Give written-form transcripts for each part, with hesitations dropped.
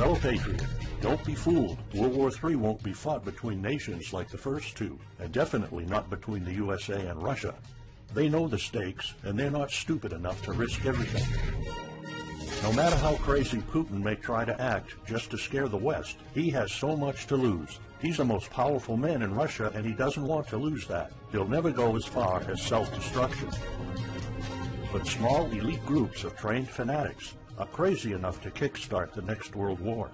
Fellow patriot, don't be fooled. World War III won't be fought between nations like the first two, and definitely not between the USA and Russia. They know the stakes, and they're not stupid enough to risk everything. No matter how crazy Putin may try to act just to scare the West, he has so much to lose. He's the most powerful man in Russia, and he doesn't want to lose that. He'll never go as far as self-destruction. But small elite groups of trained fanatics are crazy enough to kickstart the next world war.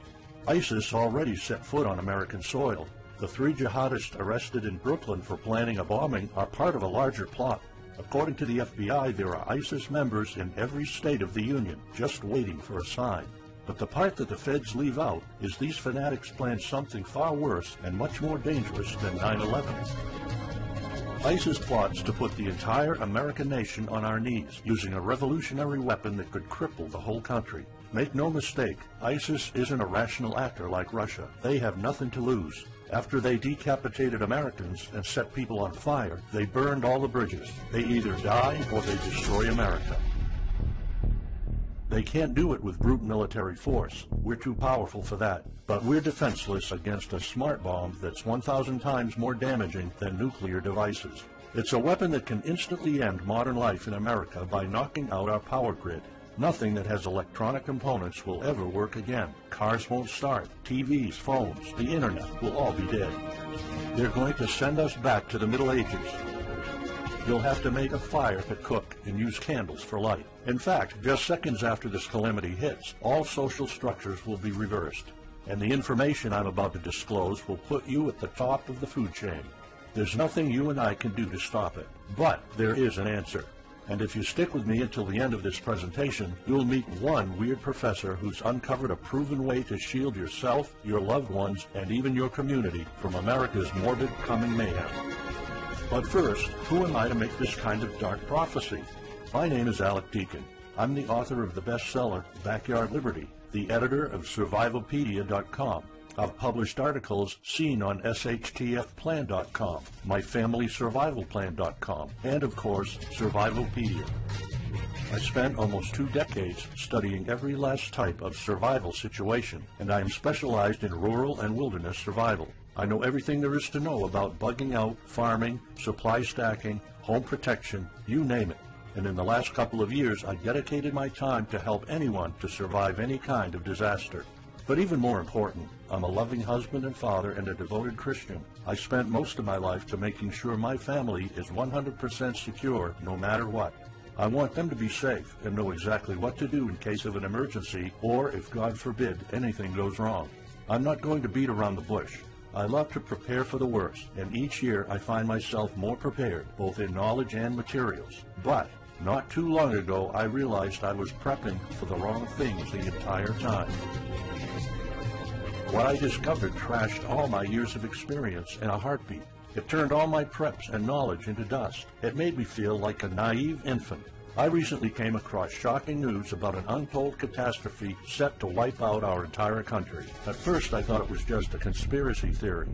ISIS already set foot on American soil. The 3 jihadists arrested in Brooklyn for planning a bombing are part of a larger plot. According to the FBI, there are ISIS members in every state of the Union, just waiting for a sign. But the part that the feds leave out is these fanatics planned something far worse and much more dangerous than 9/11. ISIS plots to put the entire American nation on our knees, using a revolutionary weapon that could cripple the whole country. Make no mistake, ISIS isn't a rational actor like Russia. They have nothing to lose. After they decapitated Americans and set people on fire, they burned all the bridges. They either die or they destroy America. They can't do it with brute military force. We're too powerful for that. But we're defenseless against a smart bomb that's 1,000 times more damaging than nuclear devices. It's a weapon that can instantly end modern life in America by knocking out our power grid. Nothing that has electronic components will ever work again. Cars won't start. TVs, phones, the internet will all be dead. They're going to send us back to the Middle Ages. You'll have to make a fire to cook and use candles for light. In fact, just seconds after this calamity hits, all social structures will be reversed. And the information I'm about to disclose will put you at the top of the food chain. There's nothing you and I can do to stop it. But there is an answer. And if you stick with me until the end of this presentation, you'll meet one weird professor who's uncovered a proven way to shield yourself, your loved ones, and even your community from America's morbid coming mayhem. But first, who am I to make this kind of dark prophecy? My name is Alec Deacon. I'm the author of the bestseller, Backyard Liberty, the editor of Survivalpedia.com. I've published articles seen on SHTFplan.com, MyFamilySurvivalPlan.com, and of course, Survivalpedia. I spent almost 2 decades studying every last type of survival situation, and I am specialized in rural and wilderness survival. I know everything there is to know about bugging out, farming, supply stacking, home protection, you name it. And in the last couple of years, I dedicated my time to help anyone to survive any kind of disaster. But even more important, I'm a loving husband and father and a devoted Christian. I spent most of my life to making sure my family is 100% secure no matter what. I want them to be safe and know exactly what to do in case of an emergency or, if God forbid, anything goes wrong. I'm not going to beat around the bush. I love to prepare for the worst, and each year I find myself more prepared, both in knowledge and materials. But not too long ago, I realized I was prepping for the wrong things the entire time. What I discovered trashed all my years of experience in a heartbeat. It turned all my preps and knowledge into dust. It made me feel like a naive infant. I recently came across shocking news about an untold catastrophe set to wipe out our entire country. At first, I thought it was just a conspiracy theory.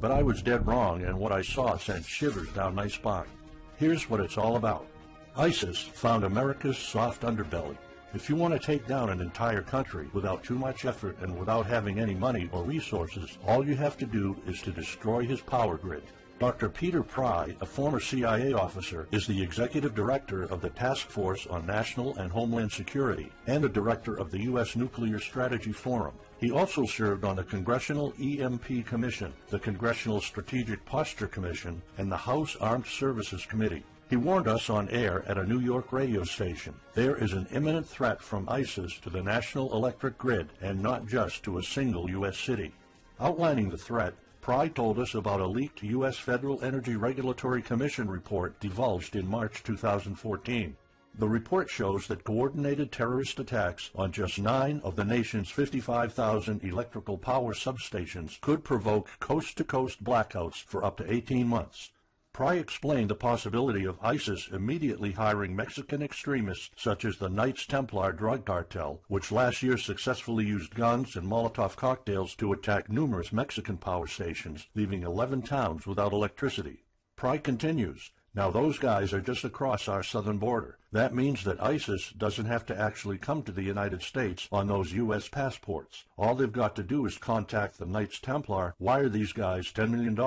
But I was dead wrong, and what I saw sent shivers down my spine. Here's what it's all about. ISIS found America's soft underbelly. If you want to take down an entire country without too much effort and without having any money or resources, all you have to do is to destroy his power grid. Dr. Peter Pry, a former CIA officer, is the executive director of the Task Force on National and Homeland Security and the director of the U.S. Nuclear Strategy Forum. He also served on the Congressional EMP Commission, the Congressional Strategic Posture Commission, and the House Armed Services Committee. He warned us on air at a New York radio station. There is an imminent threat from ISIS to the national electric grid, and not just to a single U.S. city. Outlining the threat, Pry told us about a leaked U.S. Federal Energy Regulatory Commission report divulged in March 2014. The report shows that coordinated terrorist attacks on just 9 of the nation's 55,000 electrical power substations could provoke coast-to-coast blackouts for up to 18 months. Pry explained the possibility of ISIS immediately hiring Mexican extremists such as the Knights Templar drug cartel, which last year successfully used guns and Molotov cocktails to attack numerous Mexican power stations, leaving 11 towns without electricity. Pry continues, Now those guys are just across our southern border. That means that ISIS doesn't have to actually come to the United States on those U.S. passports. All they've got to do is contact the Knights Templar, wire these guys $10 million,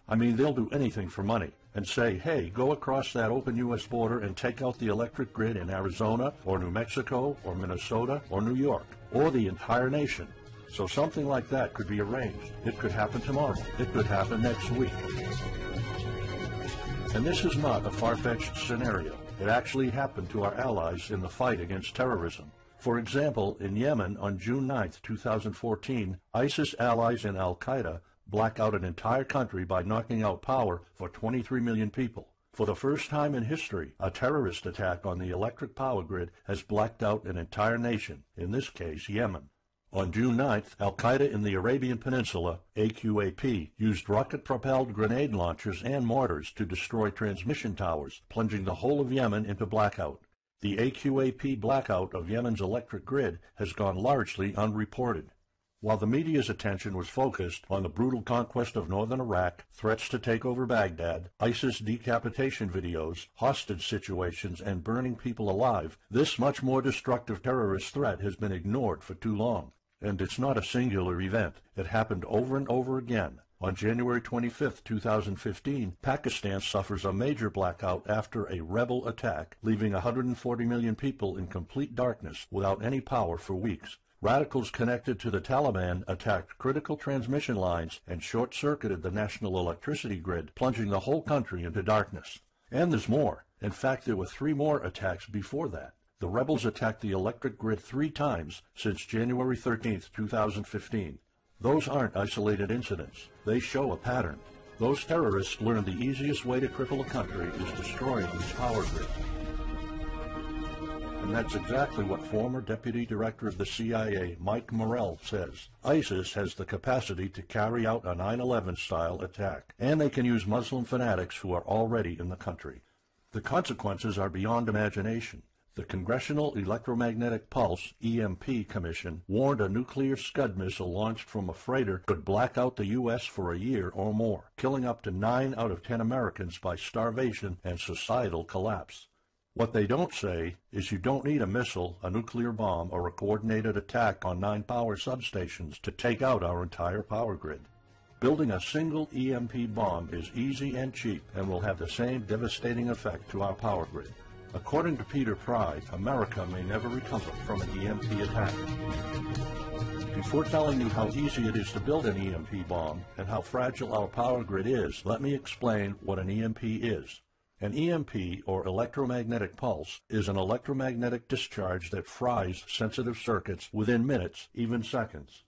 I mean they'll do anything for money, and say, hey, go across that open U.S. border and take out the electric grid in Arizona or New Mexico or Minnesota or New York or the entire nation. So something like that could be arranged. It could happen tomorrow. It could happen next week. And this is not a far-fetched scenario. It actually happened to our allies in the fight against terrorism. For example, in Yemen on June 9, 2014, ISIS allies in al-Qaeda black out an entire country by knocking out power for 23 million people. For the first time in history, a terrorist attack on the electric power grid has blacked out an entire nation, in this case Yemen. On June 9th, al-Qaeda in the Arabian Peninsula, AQAP, used rocket-propelled grenade launchers and mortars to destroy transmission towers, plunging the whole of Yemen into blackout. The AQAP blackout of Yemen's electric grid has gone largely unreported. While the media's attention was focused on the brutal conquest of northern Iraq, threats to take over Baghdad, ISIS decapitation videos, hostage situations, and burning people alive, this much more destructive terrorist threat has been ignored for too long. And it's not a singular event. It happened over and over again. On January 25, 2015, Pakistan suffers a major blackout after a rebel attack, leaving 140 million people in complete darkness without any power for weeks. Radicals connected to the Taliban attacked critical transmission lines and short-circuited the national electricity grid, plunging the whole country into darkness. And there's more. In fact, there were 3 more attacks before that. The rebels attacked the electric grid 3 times since January 13, 2015. Those aren't isolated incidents. They show a pattern. Those terrorists learned the easiest way to cripple a country is destroying its power grid. And that's exactly what former Deputy Director of the CIA, Mike Morrell, says. ISIS has the capacity to carry out a 9/11-style attack, and they can use Muslim fanatics who are already in the country. The consequences are beyond imagination. The Congressional Electromagnetic Pulse, EMP, Commission warned a nuclear Scud missile launched from a freighter could black out the U.S. for a year or more, killing up to 9 out of 10 Americans by starvation and societal collapse. What they don't say is you don't need a missile, a nuclear bomb, or a coordinated attack on 9 power substations to take out our entire power grid. Building a single EMP bomb is easy and cheap and will have the same devastating effect to our power grid. According to Peter Pry, America may never recover from an EMP attack. Before telling you how easy it is to build an EMP bomb and how fragile our power grid is, let me explain what an EMP is. An EMP, or electromagnetic pulse, is an electromagnetic discharge that fries sensitive circuits within minutes, even seconds.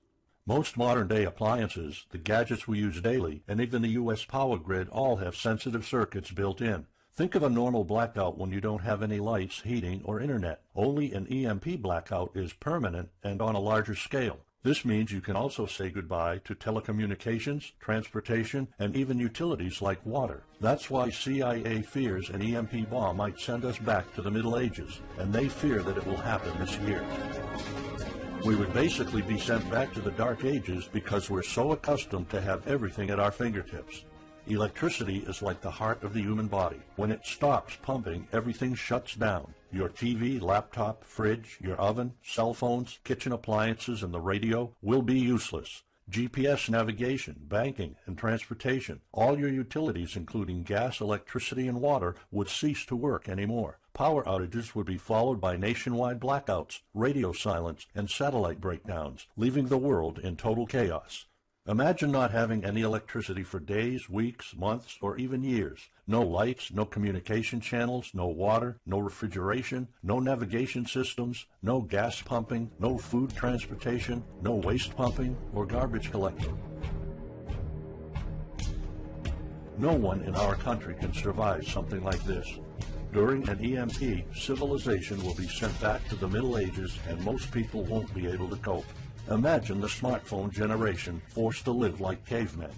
Most modern-day appliances, the gadgets we use daily, and even the U.S. power grid all have sensitive circuits built in. Think of a normal blackout when you don't have any lights, heating, or internet. Only an EMP blackout is permanent and on a larger scale. This means you can also say goodbye to telecommunications, transportation, and even utilities like water. That's why CIA fears an EMP bomb might send us back to the Middle Ages, and they fear that it will happen this year. We would basically be sent back to the Dark Ages because we're so accustomed to have everything at our fingertips. Electricity is like the heart of the human body. When it stops pumping, everything shuts down. Your TV, laptop, fridge, your oven, cell phones, kitchen appliances, and the radio will be useless. GPS navigation, banking, and transportation, all your utilities, including gas, electricity, and water, would cease to work anymore. Power outages would be followed by nationwide blackouts, radio silence, and satellite breakdowns, leaving the world in total chaos. Imagine not having any electricity for days, weeks, months, or even years. No lights, no communication channels, no water, no refrigeration, no navigation systems, no gas pumping, no food transportation, no waste pumping, or garbage collecting. No one in our country can survive something like this. During an EMP, civilization will be sent back to the Middle Ages and most people won't be able to cope. Imagine the smartphone generation forced to live like cavemen.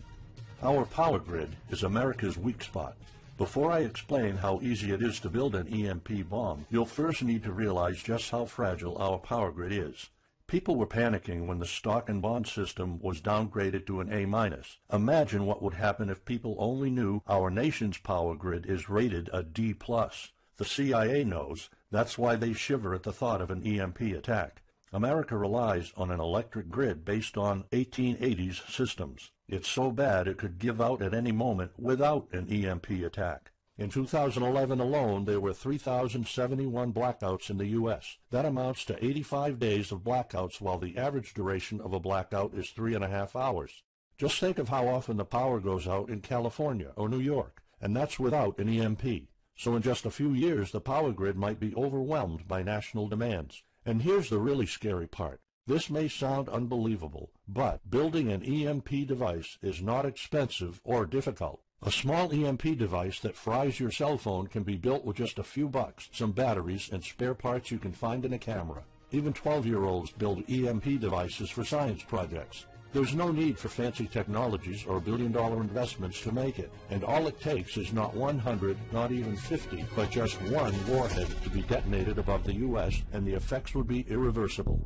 Our power grid is America's weak spot. Before I explain how easy it is to build an EMP bomb, you'll first need to realize just how fragile our power grid is. People were panicking when the stock and bond system was downgraded to an A-. Imagine what would happen if people only knew our nation's power grid is rated a D+. The CIA knows. That's why they shiver at the thought of an EMP attack. America relies on an electric grid based on 1880s systems. It's so bad it could give out at any moment without an EMP attack. In 2011 alone, there were 3,071 blackouts in the U.S. That amounts to 85 days of blackouts, while the average duration of a blackout is 3.5 hours. Just think of how often the power goes out in California or New York, and that's without an EMP. So in just a few years, the power grid might be overwhelmed by national demands. And here's the really scary part. This may sound unbelievable, but building an EMP device is not expensive or difficult. A small EMP device that fries your cell phone can be built with just a few bucks, some batteries, and spare parts you can find in a camera. Even 12-year-olds build EMP devices for science projects. There's no need for fancy technologies or billion-dollar investments to make it, and all it takes is not 100, not even 50, but just one warhead to be detonated above the U.S., and the effects would be irreversible.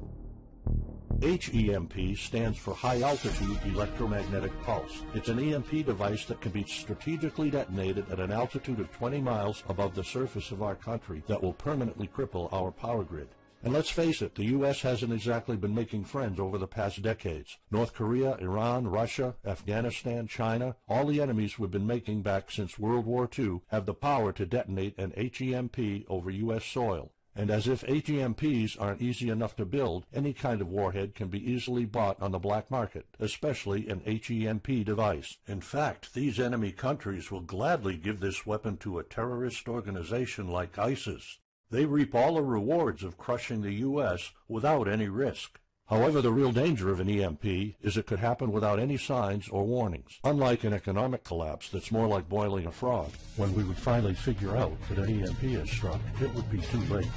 HEMP stands for High Altitude Electromagnetic Pulse. It's an EMP device that can be strategically detonated at an altitude of 20 miles above the surface of our country that will permanently cripple our power grid. And let's face it, the U.S. hasn't exactly been making friends over the past decades. North Korea, Iran, Russia, Afghanistan, China, all the enemies we've been making back since World War II have the power to detonate an HEMP over U.S. soil. And as if HEMPs aren't easy enough to build, any kind of warhead can be easily bought on the black market, especially an HEMP device. In fact, these enemy countries will gladly give this weapon to a terrorist organization like ISIS. They reap all the rewards of crushing the U.S. without any risk. However, the real danger of an EMP is it could happen without any signs or warnings. Unlike an economic collapse that's more like boiling a frog, when we would finally figure out that an EMP has struck, it would be too late.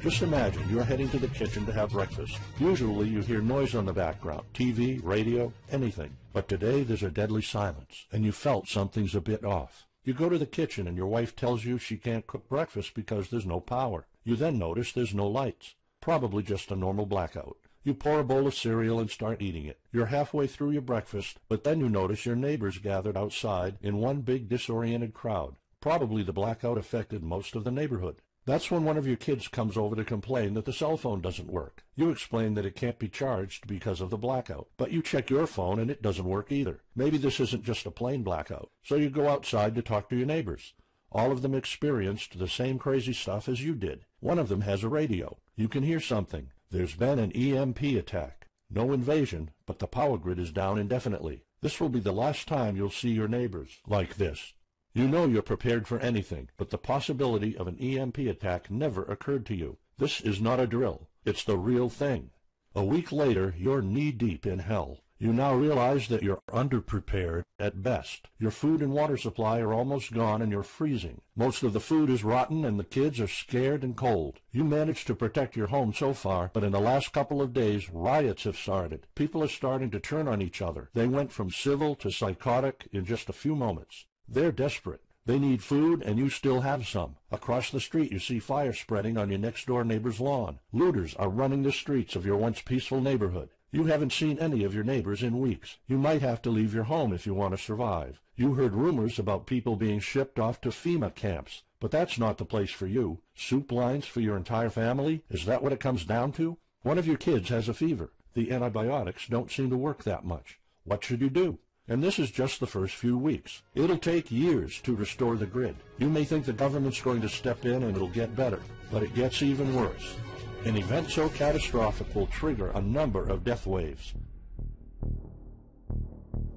Just imagine you're heading to the kitchen to have breakfast. Usually you hear noise on the background, TV, radio, anything. But today there's a deadly silence, and you felt something's a bit off. You go to the kitchen and your wife tells you she can't cook breakfast because there's no power. You then notice there's no lights. Probably just a normal blackout. You pour a bowl of cereal and start eating it. You're halfway through your breakfast, but then you notice your neighbors gathered outside in one big disoriented crowd. Probably the blackout affected most of the neighborhood. That's when one of your kids comes over to complain that the cell phone doesn't work. You explain that it can't be charged because of the blackout, but you check your phone and it doesn't work either. Maybe this isn't just a plain blackout, so you go outside to talk to your neighbors. All of them experienced the same crazy stuff as you did. One of them has a radio. You can hear something. There's been an EMP attack. No invasion, but the power grid is down indefinitely. This will be the last time you'll see your neighbors like this. You know you're prepared for anything, but the possibility of an EMP attack never occurred to you. This is not a drill. It's the real thing. A week later, you're knee-deep in hell. You now realize that you're underprepared at best. Your food and water supply are almost gone and you're freezing. Most of the food is rotten and the kids are scared and cold. You managed to protect your home so far, but in the last couple of days, riots have started. People are starting to turn on each other. They went from civil to psychotic in just a few moments. They're desperate. They need food, and you still have some. Across the street, you see fire spreading on your next-door neighbor's lawn. Looters are running the streets of your once peaceful neighborhood. You haven't seen any of your neighbors in weeks. You might have to leave your home if you want to survive. You heard rumors about people being shipped off to FEMA camps, but that's not the place for you. Soup lines for your entire family? Is that what it comes down to? One of your kids has a fever. The antibiotics don't seem to work that much. What should you do? And this is just the first few weeks. It'll take years to restore the grid. You may think the government's going to step in and it'll get better, but it gets even worse. An event so catastrophic will trigger a number of death waves.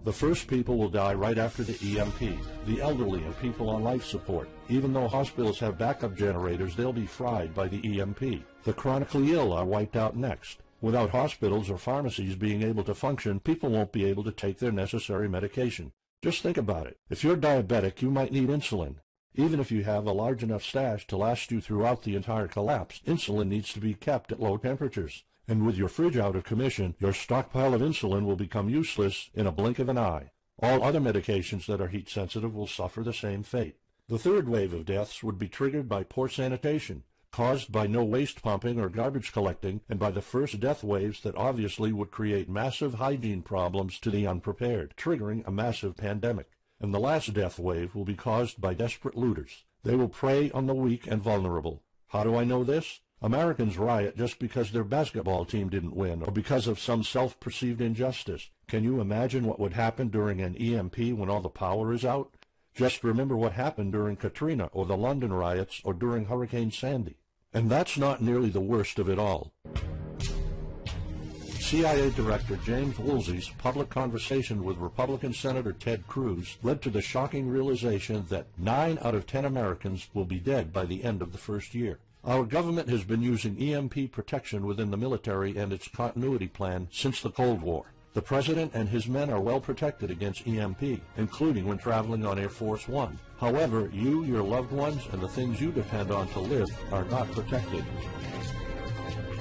The first people will die right after the EMP, the elderly and people on life support. Even though hospitals have backup generators, they'll be fried by the EMP. The chronically ill are wiped out next. Without hospitals or pharmacies being able to function, people won't be able to take their necessary medication. Just think about it. If you're diabetic, you might need insulin. Even if you have a large enough stash to last you throughout the entire collapse, insulin needs to be kept at low temperatures. And with your fridge out of commission, your stockpile of insulin will become useless in a blink of an eye. All other medications that are heat sensitive will suffer the same fate. The third wave of deaths would be triggered by poor sanitation. caused by no waste pumping or garbage collecting, and by the first death waves that obviously would create massive hygiene problems to the unprepared, triggering a massive pandemic. And the last death wave will be caused by desperate looters. They will prey on the weak and vulnerable. How do I know this? Americans riot just because their basketball team didn't win, or because of some self-perceived injustice. Can you imagine what would happen during an EMP when all the power is out? Just remember what happened during Katrina, or the London riots, or during Hurricane Sandy. And that's not nearly the worst of it all. CIA Director James Woolsey's public conversation with Republican Senator Ted Cruz led to the shocking realization that 9 out of 10 Americans will be dead by the end of the first year. Our government has been using EMP protection within the military and its continuity plan since the Cold War. The President and his men are well protected against EMP, including when traveling on Air Force One. However, you, your loved ones, and the things you depend on to live are not protected.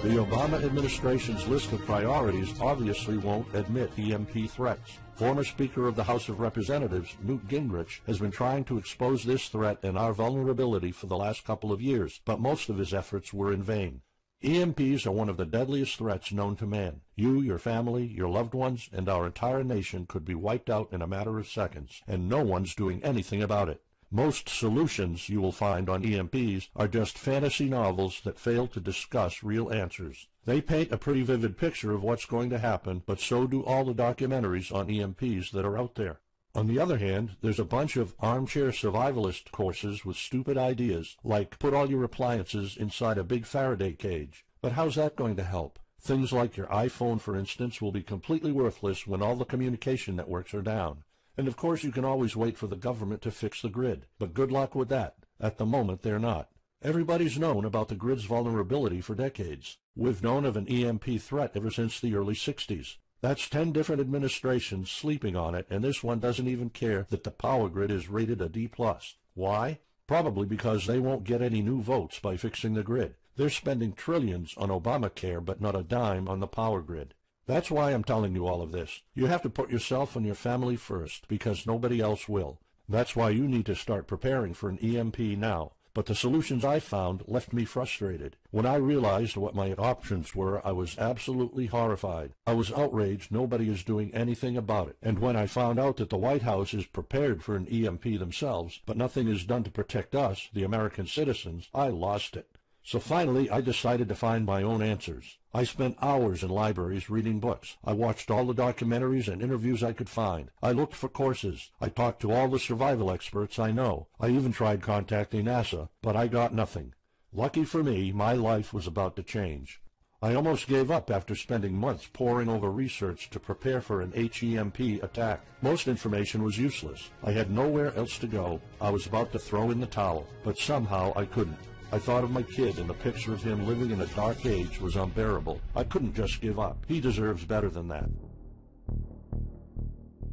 The Obama administration's list of priorities obviously won't admit EMP threats. Former Speaker of the House of Representatives, Newt Gingrich, has been trying to expose this threat and our vulnerability for the last couple of years, but most of his efforts were in vain. EMPs are one of the deadliest threats known to man. You, your family, your loved ones, and our entire nation could be wiped out in a matter of seconds, and no one's doing anything about it. Most solutions you will find on EMPs are just fantasy novels that fail to discuss real answers. They paint a pretty vivid picture of what's going to happen, but so do all the documentaries on EMPs that are out there. On the other hand, there's a bunch of armchair survivalist courses with stupid ideas, like put all your appliances inside a big Faraday cage. But how's that going to help? Things like your iPhone, for instance, will be completely worthless when all the communication networks are down. And of course you can always wait for the government to fix the grid, but good luck with that. At the moment they're not. Everybody's known about the grid's vulnerability for decades. We've known of an EMP threat ever since the early 60s. That's 10 different administrations sleeping on it, and this one doesn't even care that the power grid is rated a D+. Why? Probably because they won't get any new votes by fixing the grid. They're spending trillions on Obamacare, but not a dime on the power grid. That's why I'm telling you all of this. You have to put yourself and your family first, because nobody else will. That's why you need to start preparing for an EMP now. But the solutions I found left me frustrated. When I realized what my options were, I was absolutely horrified. I was outraged nobody is doing anything about it. And when I found out that the White House is prepared for an EMP themselves, but nothing is done to protect us, the American citizens, I lost it. So finally, I decided to find my own answers. I spent hours in libraries reading books. I watched all the documentaries and interviews I could find. I looked for courses. I talked to all the survival experts I know. I even tried contacting NASA, but I got nothing. Lucky for me, my life was about to change. I almost gave up after spending months poring over research to prepare for an HEMP attack. Most information was useless. I had nowhere else to go. I was about to throw in the towel, but somehow I couldn't. I thought of my kid, and the picture of him living in a dark age was unbearable. I couldn't just give up. He deserves better than that.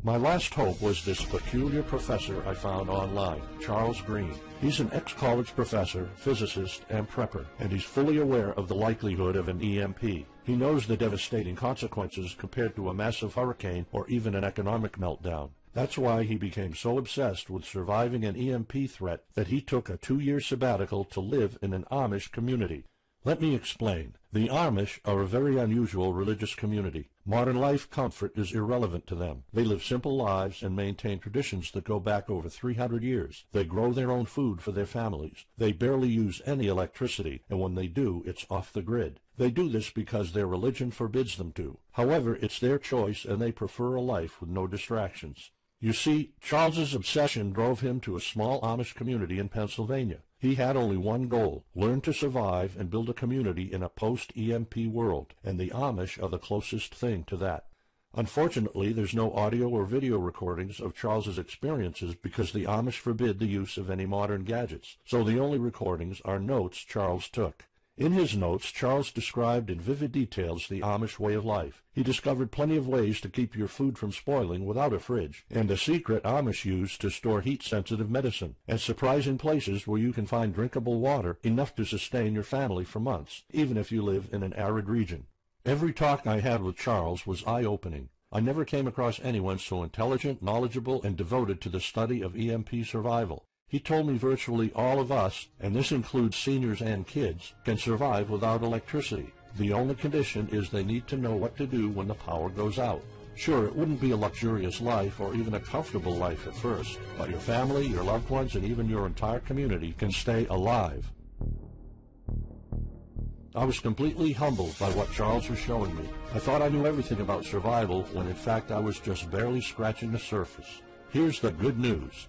My last hope was this peculiar professor I found online, Charles Green. He's an ex-college professor, physicist, and prepper, and he's fully aware of the likelihood of an EMP. He knows the devastating consequences compared to a massive hurricane or even an economic meltdown. That's why he became so obsessed with surviving an EMP threat that he took a 2-year sabbatical to live in an Amish community. Let me explain. The Amish are a very unusual religious community. Modern life comfort is irrelevant to them. They live simple lives and maintain traditions that go back over 300 years. They grow their own food for their families. They barely use any electricity, and when they do, it's off the grid. They do this because their religion forbids them to. However, it's their choice, and they prefer a life with no distractions. You see, Charles's obsession drove him to a small Amish community in Pennsylvania. He had only one goal: learn to survive and build a community in a post-EMP world, and the Amish are the closest thing to that. Unfortunately, there's no audio or video recordings of Charles's experiences because the Amish forbid the use of any modern gadgets, so the only recordings are notes Charles took. In his notes, Charles described in vivid details the Amish way of life. He discovered plenty of ways to keep your food from spoiling without a fridge, and a secret Amish use to store heat-sensitive medicine, and surprising places where you can find drinkable water enough to sustain your family for months, even if you live in an arid region. Every talk I had with Charles was eye-opening. I never came across anyone so intelligent, knowledgeable, and devoted to the study of EMP survival. He told me virtually all of us, and this includes seniors and kids, can survive without electricity. The only condition is they need to know what to do when the power goes out. Sure, it wouldn't be a luxurious life or even a comfortable life at first, but your family, your loved ones, and even your entire community can stay alive. I was completely humbled by what Charles was showing me. I thought I knew everything about survival when in fact I was just barely scratching the surface. Here's the good news.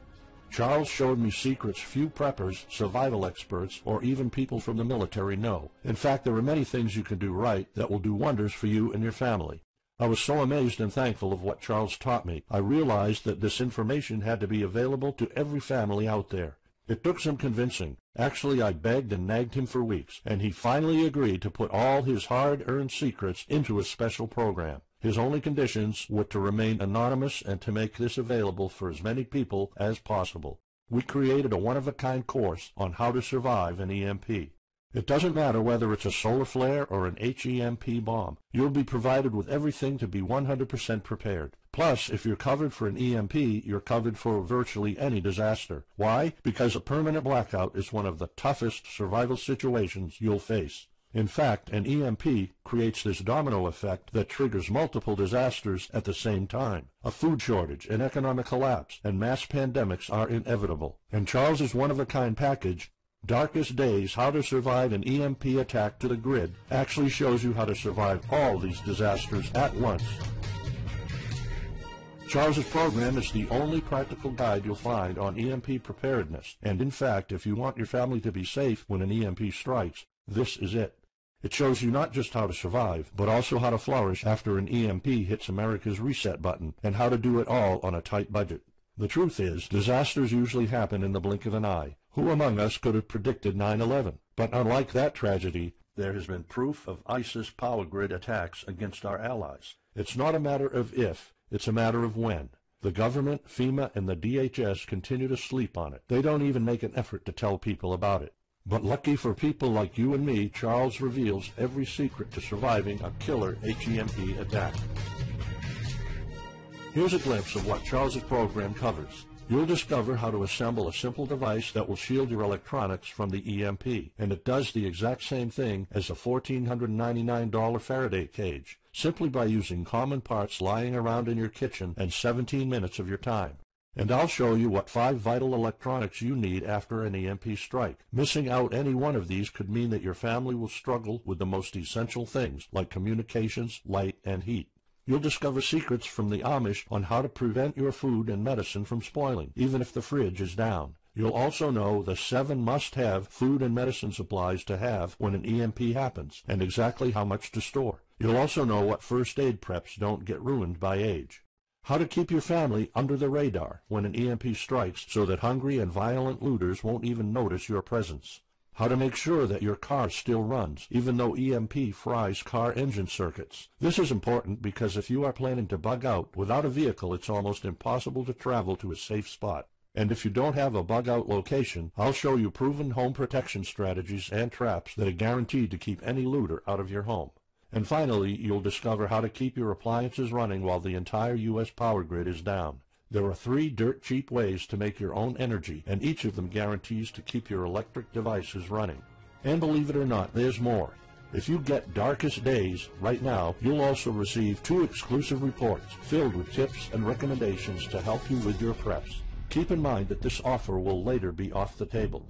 Charles showed me secrets few preppers, survival experts, or even people from the military know. In fact, there are many things you can do right that will do wonders for you and your family. I was so amazed and thankful of what Charles taught me. I realized that this information had to be available to every family out there. It took some convincing. Actually, I begged and nagged him for weeks, and he finally agreed to put all his hard-earned secrets into a special program. His only conditions were to remain anonymous and to make this available for as many people as possible. We created a one-of-a-kind course on how to survive an EMP. It doesn't matter whether it's a solar flare or an HEMP bomb. You'll be provided with everything to be 100% prepared. Plus, if you're covered for an EMP, you're covered for virtually any disaster. Why? Because a permanent blackout is one of the toughest survival situations you'll face. In fact, an EMP creates this domino effect that triggers multiple disasters at the same time. A food shortage, an economic collapse, and mass pandemics are inevitable. And Charles's one-of-a-kind package, Darkest Days, How to Survive an EMP Attack to the Grid, actually shows you how to survive all these disasters at once. Charles's program is the only practical guide you'll find on EMP preparedness, and in fact, if you want your family to be safe when an EMP strikes, this is it. It shows you not just how to survive, but also how to flourish after an EMP hits America's reset button, and how to do it all on a tight budget. The truth is, disasters usually happen in the blink of an eye. Who among us could have predicted 9/11? But unlike that tragedy, there has been proof of ISIS power grid attacks against our allies. It's not a matter of if, it's a matter of when. The government, FEMA, and the DHS continue to sleep on it. They don't even make an effort to tell people about it. But lucky for people like you and me, Charles reveals every secret to surviving a killer HEMP attack. Here's a glimpse of what Charles's program covers. You'll discover how to assemble a simple device that will shield your electronics from the EMP, and it does the exact same thing as a $1,499 Faraday cage, simply by using common parts lying around in your kitchen and 17 minutes of your time. And I'll show you what 5 vital electronics you need after an EMP strike. Missing out any one of these could mean that your family will struggle with the most essential things, like communications, light, and heat. You'll discover secrets from the Amish on how to prevent your food and medicine from spoiling, even if the fridge is down. You'll also know the 7 must-have food and medicine supplies to have when an EMP happens, and exactly how much to store. You'll also know what first aid preps don't get ruined by age. How to keep your family under the radar when an EMP strikes so that hungry and violent looters won't even notice your presence. How to make sure that your car still runs, even though EMP fries car engine circuits. This is important because if you are planning to bug out, without a vehicle it's almost impossible to travel to a safe spot. And if you don't have a bug-out location, I'll show you proven home protection strategies and traps that are guaranteed to keep any looter out of your home. And finally, you'll discover how to keep your appliances running while the entire U.S. power grid is down. There are 3 dirt-cheap ways to make your own energy, and each of them guarantees to keep your electric devices running. And believe it or not, there's more. If you get Darkest Days right now, you'll also receive 2 exclusive reports filled with tips and recommendations to help you with your preps. Keep in mind that this offer will later be off the table.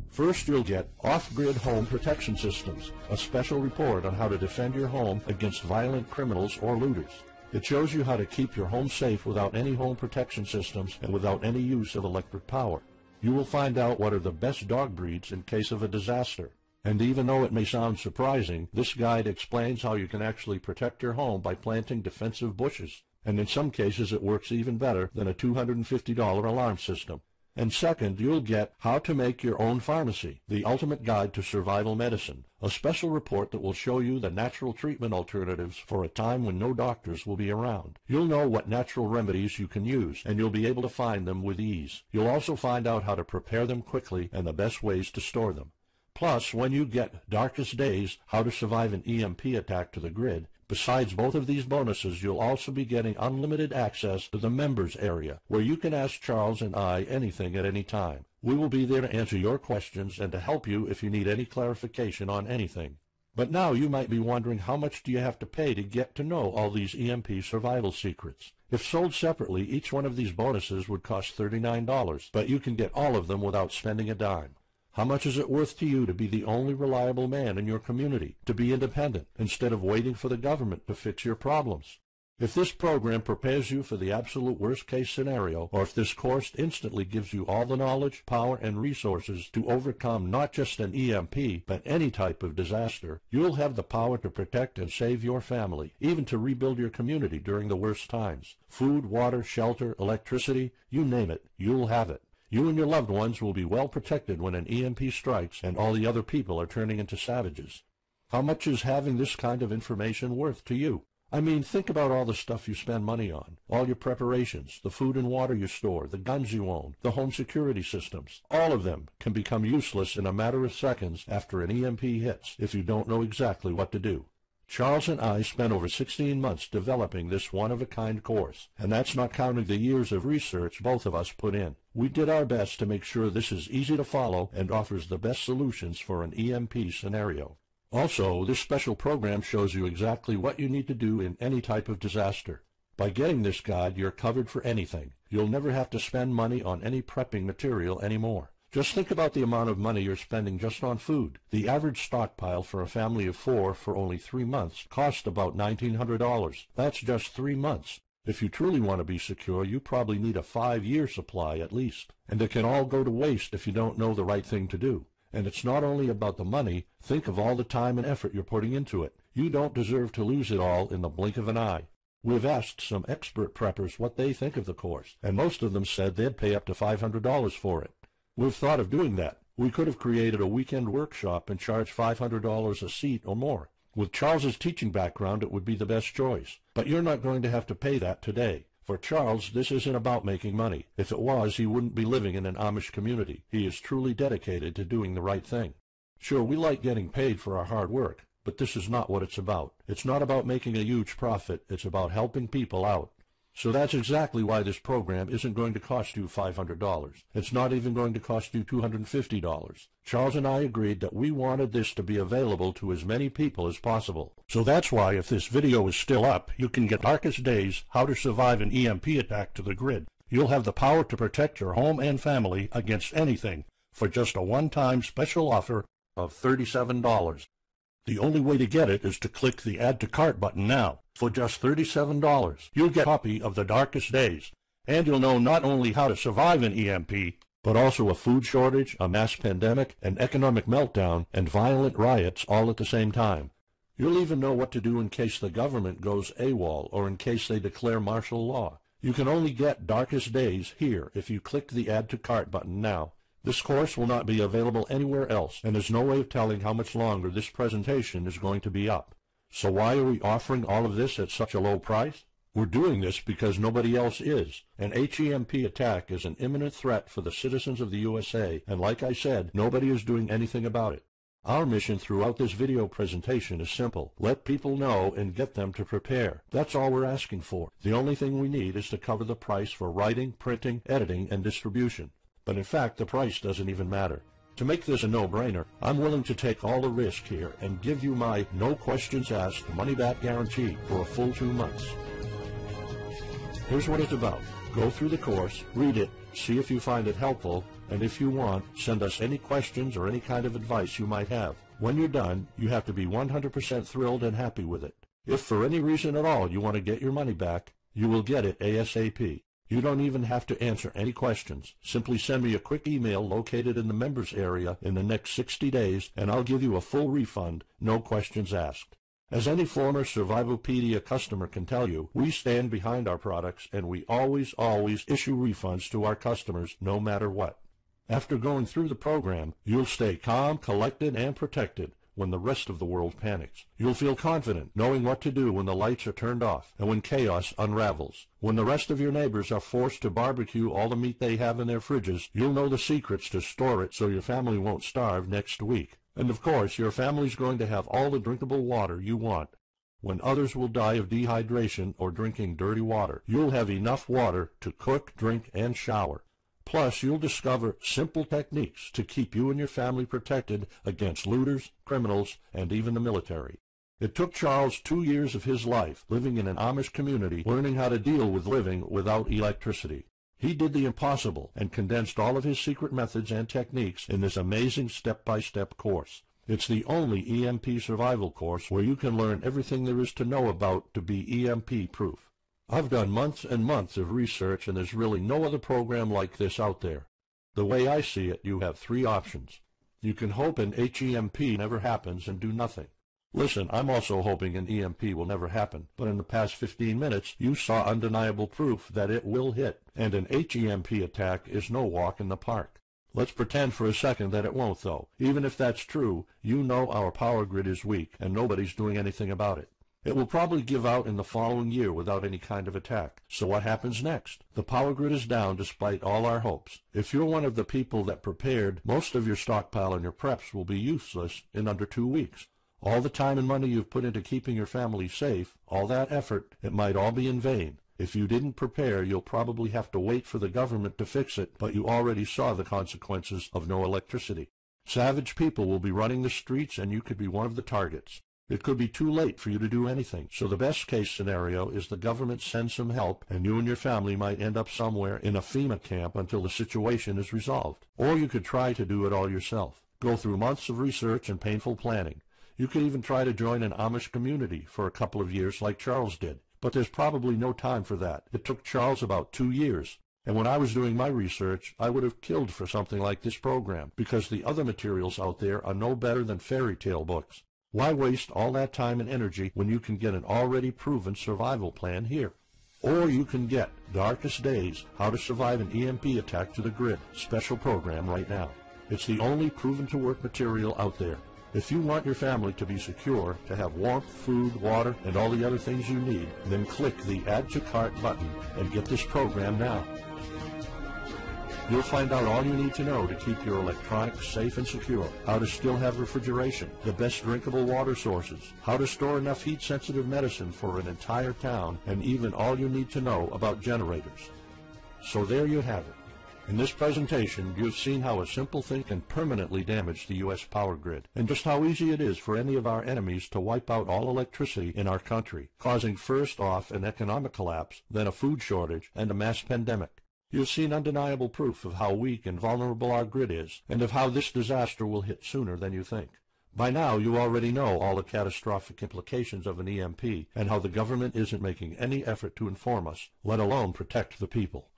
First, you'll get Off-Grid Home Protection Systems, a special report on how to defend your home against violent criminals or looters. It shows you how to keep your home safe without any home protection systems and without any use of electric power. You will find out what are the best dog breeds in case of a disaster. And even though it may sound surprising, this guide explains how you can actually protect your home by planting defensive bushes. And in some cases it works even better than a $250 alarm system. And second, you'll get How to Make Your Own Pharmacy, the ultimate guide to survival medicine, a special report that will show you the natural treatment alternatives for a time when no doctors will be around. You'll know what natural remedies you can use, and you'll be able to find them with ease. You'll also find out how to prepare them quickly and the best ways to store them. Plus, when you get Darkest Days, How to Survive an EMP Attack to the Grid, Besides both of these bonuses, you'll also be getting unlimited access to the members area, where you can ask Charles and I anything at any time. We will be there to answer your questions and to help you if you need any clarification on anything. But now you might be wondering, how much do you have to pay to get to know all these EMP survival secrets? If sold separately, each one of these bonuses would cost $39, but you can get all of them without spending a dime. How much is it worth to you to be the only reliable man in your community, to be independent, instead of waiting for the government to fix your problems? If this program prepares you for the absolute worst-case scenario, or if this course instantly gives you all the knowledge, power, and resources to overcome not just an EMP, but any type of disaster, you'll have the power to protect and save your family, even to rebuild your community during the worst times. Food, water, shelter, electricity, you name it, you'll have it. You and your loved ones will be well protected when an EMP strikes and all the other people are turning into savages. How much is having this kind of information worth to you? I mean, think about all the stuff you spend money on, all your preparations, the food and water you store, the guns you own, the home security systems. All of them can become useless in a matter of seconds after an EMP hits if you don't know exactly what to do. Charles and I spent over 16 months developing this one-of-a-kind course, and that's not counting the years of research both of us put in. We did our best to make sure this is easy to follow and offers the best solutions for an EMP scenario. Also, this special program shows you exactly what you need to do in any type of disaster. By getting this guide, you're covered for anything. You'll never have to spend money on any prepping material anymore. Just think about the amount of money you're spending just on food. The average stockpile for a family of 4 for only 3 months cost about $1,900. That's just 3 months. If you truly want to be secure, you probably need a 5-year supply at least. And it can all go to waste if you don't know the right thing to do. And it's not only about the money. Think of all the time and effort you're putting into it. You don't deserve to lose it all in the blink of an eye. We've asked some expert preppers what they think of the course, and most of them said they'd pay up to $500 for it. We've thought of doing that. We could have created a weekend workshop and charged $500 a seat or more. With Charles's teaching background, it would be the best choice. But you're not going to have to pay that today. For Charles, this isn't about making money. If it was, he wouldn't be living in an Amish community. He is truly dedicated to doing the right thing. Sure, we like getting paid for our hard work, but this is not what it's about. It's not about making a huge profit. It's about helping people out. So that's exactly why this program isn't going to cost you $500. It's not even going to cost you $250. Charles and I agreed that we wanted this to be available to as many people as possible. So that's why, if this video is still up, you can get Darkest Days, How to Survive an EMP Attack to the grid. You'll have the power to protect your home and family against anything for just a one-time special offer of $37. The only way to get it is to click the Add to Cart button now. For just $37, you'll get a copy of The Darkest Days, and you'll know not only how to survive an EMP, but also a food shortage, a mass pandemic, an economic meltdown, and violent riots all at the same time. You'll even know what to do in case the government goes AWOL or in case they declare martial law. You can only get Darkest Days here if you click the Add to Cart button now. This course will not be available anywhere else, and there's no way of telling how much longer this presentation is going to be up. So why are we offering all of this at such a low price? We're doing this because nobody else is. An HEMP attack is an imminent threat for the citizens of the USA, and like I said, nobody is doing anything about it. Our mission throughout this video presentation is simple. Let people know and get them to prepare. That's all we're asking for. The only thing we need is to cover the price for writing, printing, editing, and distribution. But in fact, the price doesn't even matter. To make this a no-brainer, I'm willing to take all the risk here and give you my no questions asked money-back guarantee for a full 2 months. Here's what it's about. Go through the course, read it, see if you find it helpful, and if you want, send us any questions or any kind of advice you might have. When you're done, you have to be 100% thrilled and happy with it. If for any reason at all you want to get your money back, you will get it ASAP. You don't even have to answer any questions. Simply send me a quick email located in the members area in the next 60 days, and I'll give you a full refund, no questions asked. As any former Survivalpedia customer can tell you, we stand behind our products, and we always issue refunds to our customers no matter what. After going through the program, you'll stay calm, collected, and protected when the rest of the world panics. You'll feel confident knowing what to do when the lights are turned off and when chaos unravels. When the rest of your neighbors are forced to barbecue all the meat they have in their fridges, you'll know the secrets to store it so your family won't starve next week. And of course, your family's going to have all the drinkable water you want. When others will die of dehydration or drinking dirty water, you'll have enough water to cook, drink, and shower. Plus, you'll discover simple techniques to keep you and your family protected against looters, criminals, and even the military. It took Charles 2 years of his life living in an Amish community learning how to deal with living without electricity. He did the impossible and condensed all of his secret methods and techniques in this amazing step-by-step course. It's the only EMP survival course where you can learn everything there is to know about to be EMP-proof. I've done months and months of research, and there's really no other program like this out there. The way I see it, you have 3 options. You can hope an HEMP never happens and do nothing. Listen, I'm also hoping an EMP will never happen, but in the past 15 minutes, you saw undeniable proof that it will hit, and an HEMP attack is no walk in the park. Let's pretend for a second that it won't, though. Even if that's true, you know our power grid is weak, and nobody's doing anything about it. It will probably give out in the following year without any kind of attack. So what happens next? The power grid is down despite all our hopes. If you're one of the people that prepared, most of your stockpile and your preps will be useless in under 2 weeks. All the time and money you've put into keeping your family safe, all that effort, it might all be in vain. If you didn't prepare, you'll probably have to wait for the government to fix it, but you already saw the consequences of no electricity. Savage people will be running the streets, and you could be one of the targets. It could be too late for you to do anything, so the best case scenario is the government sends some help, and you and your family might end up somewhere in a FEMA camp until the situation is resolved. Or you could try to do it all yourself. Go through months of research and painful planning. You could even try to join an Amish community for a couple of years like Charles did. But there's probably no time for that. It took Charles about 2 years. And when I was doing my research, I would have killed for something like this program, because the other materials out there are no better than fairy tale books. Why waste all that time and energy when you can get an already proven survival plan here? Or you can get Darkest Days, How to Survive an EMP Attack to the Grid, special program right now. It's the only proven-to-work material out there. If you want your family to be secure, to have warmth, food, water, and all the other things you need, then click the Add to Cart button and get this program now. You'll find out all you need to know to keep your electronics safe and secure, how to still have refrigeration, the best drinkable water sources, how to store enough heat-sensitive medicine for an entire town, and even all you need to know about generators. So there you have it. In this presentation, you've seen how a simple thing can permanently damage the U.S. power grid, and just how easy it is for any of our enemies to wipe out all electricity in our country, causing first off an economic collapse, then a food shortage, and a mass pandemic. You've seen undeniable proof of how weak and vulnerable our grid is, and of how this disaster will hit sooner than you think. By now, you already know all the catastrophic implications of an EMP, and how the government isn't making any effort to inform us, let alone protect the people.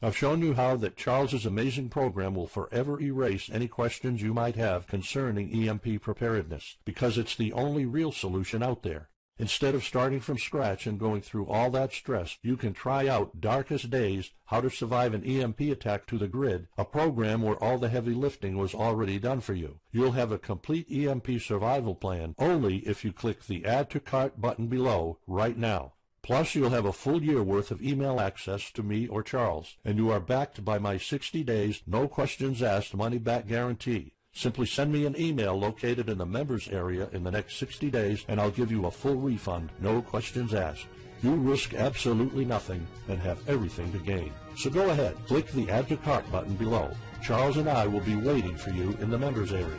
I've shown you how that Charles's amazing program will forever erase any questions you might have concerning EMP preparedness, because it's the only real solution out there. Instead of starting from scratch and going through all that stress, you can try out Darkest Days, How to Survive an EMP Attack to the Grid, a program where all the heavy lifting was already done for you. You'll have a complete EMP survival plan only if you click the Add to Cart button below right now. Plus, you'll have a full year worth of email access to me or Charles, and you are backed by my 60 days, no questions asked money-back guarantee. Simply send me an email located in the members area in the next 60 days, and I'll give you a full refund, no questions asked. You risk absolutely nothing and have everything to gain. So go ahead, click the Add to Cart button below. Charles and I will be waiting for you in the members area.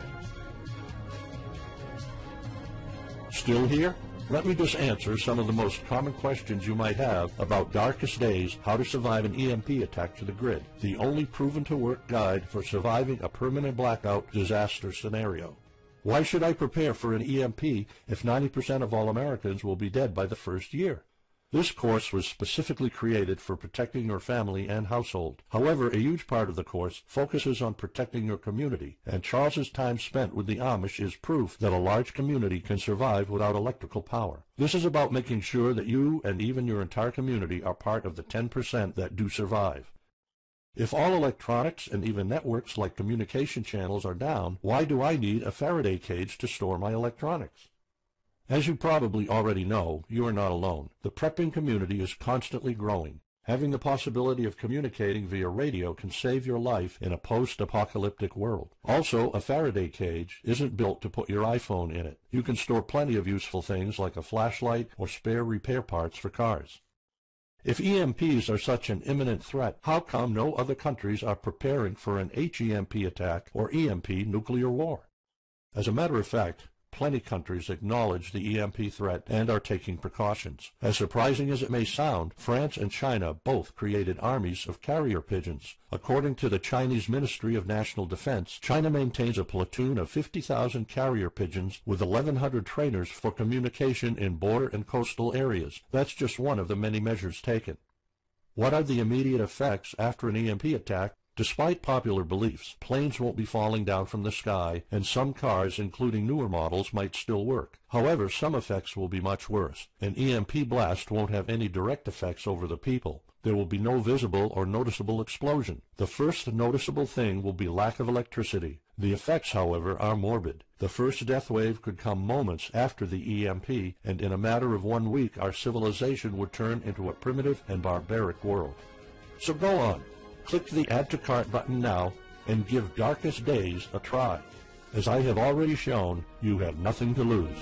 Still here? Let me just answer some of the most common questions you might have about Darkest Days, How to Survive an EMP Attack to the Grid, the only proven-to-work guide for surviving a permanent blackout disaster scenario. Why should I prepare for an EMP if 90% of all Americans will be dead by the first year? This course was specifically created for protecting your family and household. However, a huge part of the course focuses on protecting your community, and Charles's time spent with the Amish is proof that a large community can survive without electrical power. This is about making sure that you and even your entire community are part of the 10% that do survive. If all electronics and even networks like communication channels are down, why do I need a Faraday cage to store my electronics? As you probably already know, you are not alone. The prepping community is constantly growing. Having the possibility of communicating via radio can save your life in a post-apocalyptic world. Also, a Faraday cage isn't built to put your iPhone in it. You can store plenty of useful things like a flashlight or spare repair parts for cars. If EMPs are such an imminent threat, how come no other countries are preparing for an HEMP attack or EMP nuclear war? As a matter of fact, plenty countries acknowledge the EMP threat and are taking precautions. As surprising as it may sound, France and China both created armies of carrier pigeons. According to the Chinese Ministry of National Defense, China maintains a platoon of 50,000 carrier pigeons with 1,100 trainers for communication in border and coastal areas. That's just one of the many measures taken. What are the immediate effects after an EMP attack? Despite popular beliefs, planes won't be falling down from the sky, and some cars, including newer models, might still work. However, some effects will be much worse. An EMP blast won't have any direct effects over the people. There will be no visible or noticeable explosion. The first noticeable thing will be lack of electricity. The effects, however, are morbid. The first death wave could come moments after the EMP, and in a matter of 1 week our civilization would turn into a primitive and barbaric world. So go on. Click the Add to Cart button now and give Darkest Days a try. As I have already shown, you have nothing to lose.